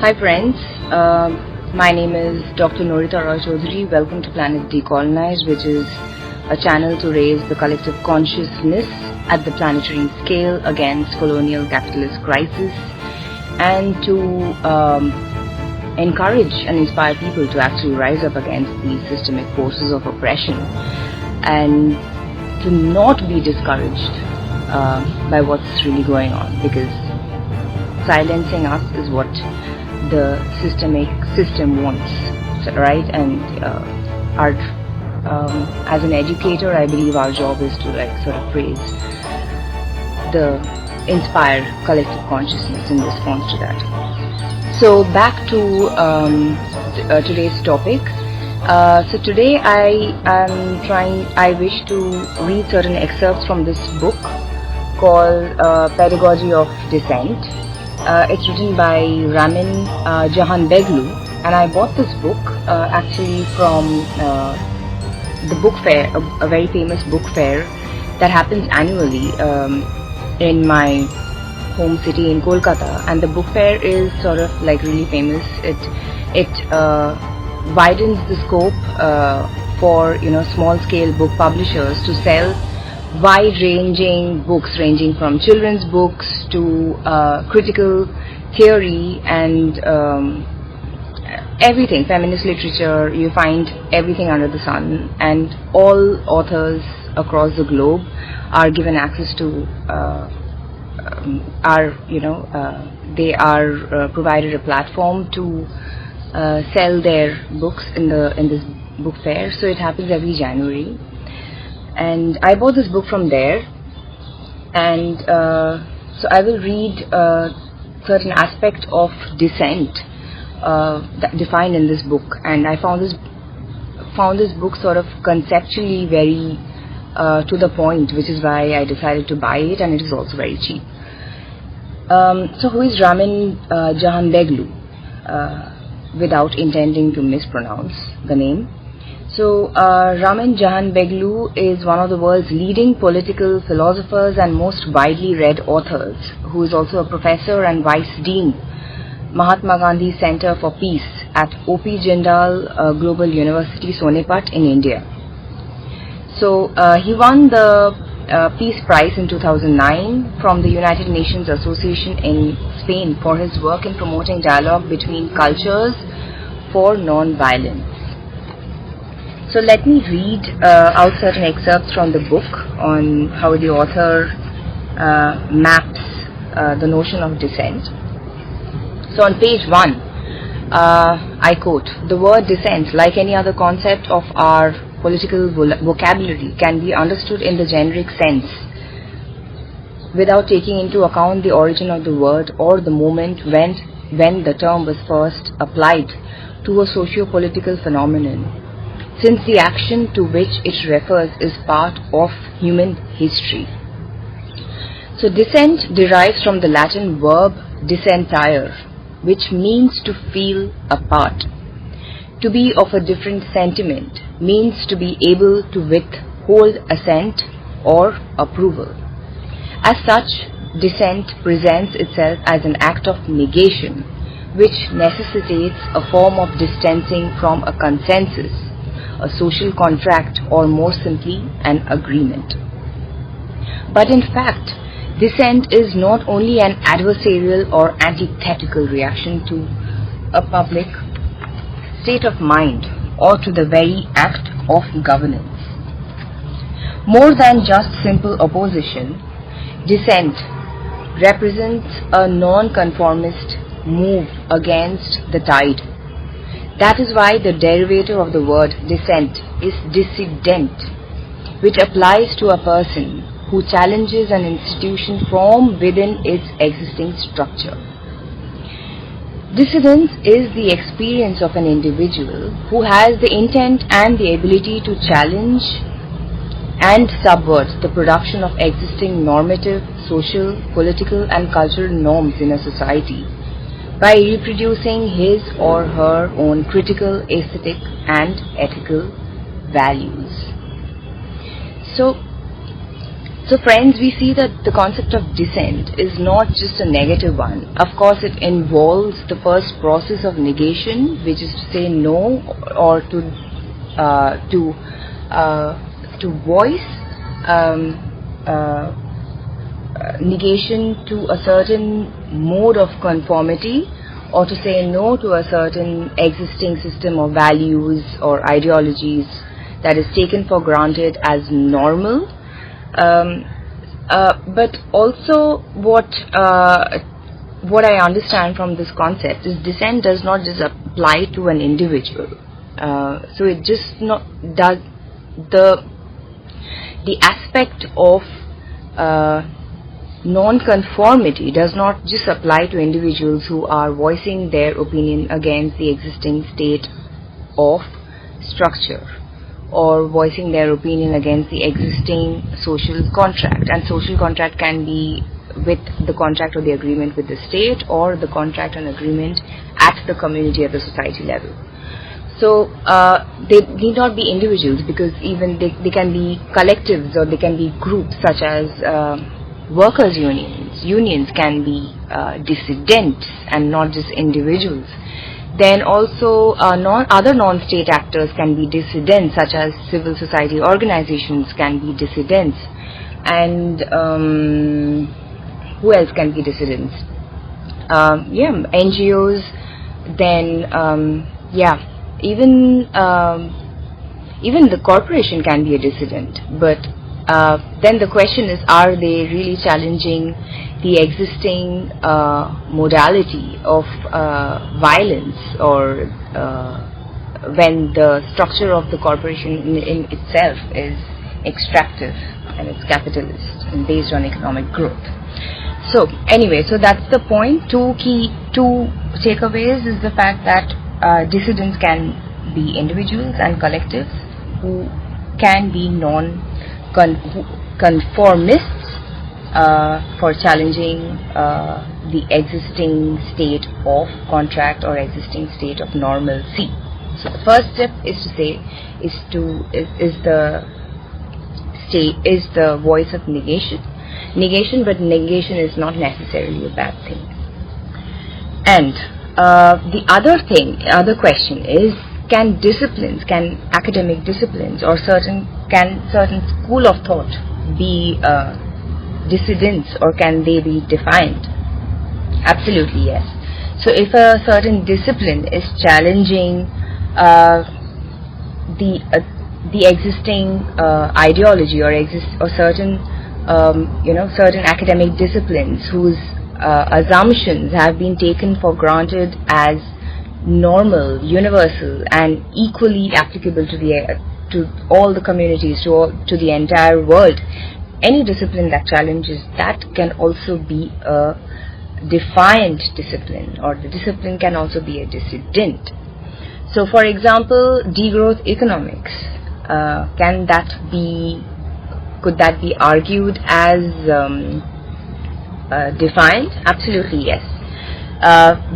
Hi friends, my name is Dr. Norita Roy Chaudhary. Welcome to Planet Decolonized, which is a channel to raise the collective consciousness at the planetary scale against colonial capitalist crisis and to encourage and inspire people to actually rise up against these systemic forces of oppression and to not be discouraged by what's really going on, because silencing us is what the system wants, right? And as an educator, I believe our job is to sort of inspire collective consciousness in response to that. So back to today's topic. So today I wish to read certain excerpts from this book called Pedagogy of Dissent. It's written by Ramin Jahanbegloo, and I bought this book actually from the book fair, a very famous book fair that happens annually in my home city in Kolkata. And the book fair is sort of really famous. It widens the scope for small-scale book publishers to sell wide-ranging books, ranging from children's books to critical theory and everything, feminist literature. You find everything under the sun, and all authors across the globe are given access to they are provided a platform to sell their books in this book fair. So it happens every January. And I bought this book from there, and so I will read certain aspect of dissent that defined in this book. And I found this book sort of conceptually very to the point, which is why I decided to buy it, and it is also very cheap. So who is Ramin Jahanbegloo? Without intending to mispronounce the name. So Ramin Jahanbegloo is one of the world's leading political philosophers and most widely read authors, who is also a professor and vice dean, Mahatma Gandhi Center for Peace at O.P. Jindal Global University, Sonepat in India. So he won the Peace Prize in 2009 from the United Nations Association in Spain for his work in promoting dialogue between cultures for non-violence. So let me read out certain excerpts from the book on how the author maps the notion of dissent. So on page 1, I quote, "The word dissent, like any other concept of our political vocabulary, can be understood in the generic sense without taking into account the origin of the word or the moment when the term was first applied to a socio-political phenomenon, since the action to which it refers is part of human history." So dissent derives from the Latin verb dissentire, which means to feel apart. To be of a different sentiment means to be able to withhold assent or approval. As such, dissent presents itself as an act of negation, which necessitates a form of distancing from a consensus, a social contract, or more simply, an agreement. But in fact, dissent is not only an adversarial or antithetical reaction to a public state of mind or to the very act of governance. More than just simple opposition, dissent represents a non-conformist move against the tide. That is why the derivative of the word dissent is dissident, which applies to a person who challenges an institution from within its existing structure. Dissidence is the experience of an individual who has the intent and the ability to challenge and subvert the production of existing normative, social, political, and cultural norms in a society by reproducing his or her own critical, aesthetic, and ethical values. So, So friends, we see that the concept of dissent is not just a negative one. Of course, it involves the first process of negation, which is to say no, or to voice negation to a certain mode of conformity, or to say no to a certain existing system of values or ideologies that is taken for granted as normal. But also what I understand from this concept is dissent does not just apply to an individual. So it just not does the aspect of non-conformity does not just apply to individuals who are voicing their opinion against the existing state of structure, or voicing their opinion against the existing social contract. And social contract can be with the contract or the agreement with the state, or the contract and agreement at the community, at the society level. So they need not be individuals, because even they can be collectives, or they can be groups such as workers' unions. Unions can be dissidents and not just individuals. Then also other non-state actors can be dissidents, such as civil society organizations can be dissidents. And who else can be dissidents? NGOs. Then even the corporation can be a dissident. But then the question is, are they really challenging the existing modality of violence, or when the structure of the corporation in itself is extractive and it's capitalist and based on economic growth? So anyway, so that's the point. Two takeaways is the fact that dissidents can be individuals and collectives who can be non-conformists for challenging the existing state of contract or existing state of normalcy. So the first step is to say is the voice of negation, but negation is not necessarily a bad thing. And the other question is, can academic disciplines, or certain school of thought be dissidents, or can they be defined? Absolutely yes. So if a certain discipline is challenging the existing ideology, or certain certain academic disciplines whose assumptions have been taken for granted as normal, universal, and equally applicable to all the communities, to the entire world, any discipline that challenges that can also be a defiant discipline, or the discipline can also be a dissident. So for example, degrowth economics, could that be argued as defiant? Absolutely yes,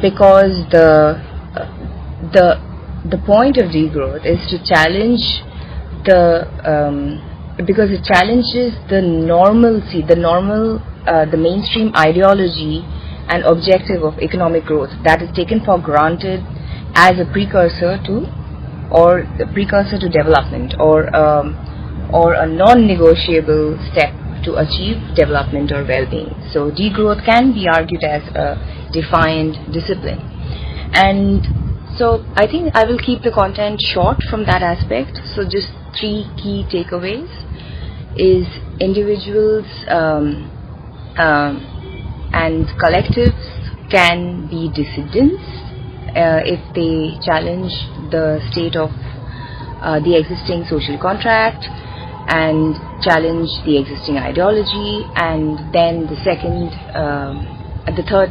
because the point of degrowth is to challenge because it challenges the normalcy, the mainstream ideology and objective of economic growth that is taken for granted as a precursor to development, or a non-negotiable step to achieve development or well-being. So degrowth can be argued as a defined discipline. And so I think I will keep the content short from that aspect. So just 3 key takeaways is individuals and collectives can be dissidents if they challenge the state of the existing social contract and challenge the existing ideology. And then the third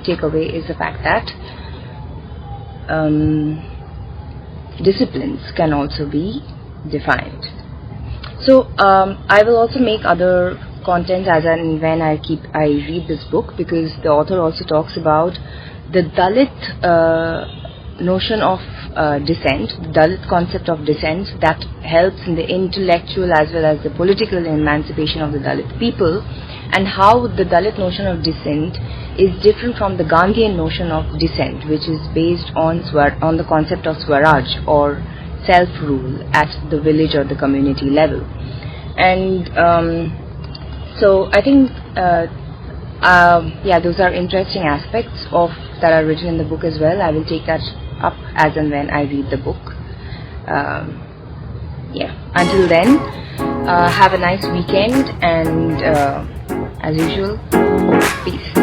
takeaway is the fact that disciplines can also be defined. So I will also make other content as and when I read this book, because the author also talks about the Dalit notion of dissent, the Dalit concept of dissent, that helps in the intellectual as well as the political emancipation of the Dalit people, and how the Dalit notion of dissent is different from the Gandhian notion of dissent, which is based on the concept of Swaraj, or self-rule at the village or the community level. And so I think those are interesting aspects that are written in the book as well. I will take that up as and when I read the book. Until then, have a nice weekend, and as usual, peace.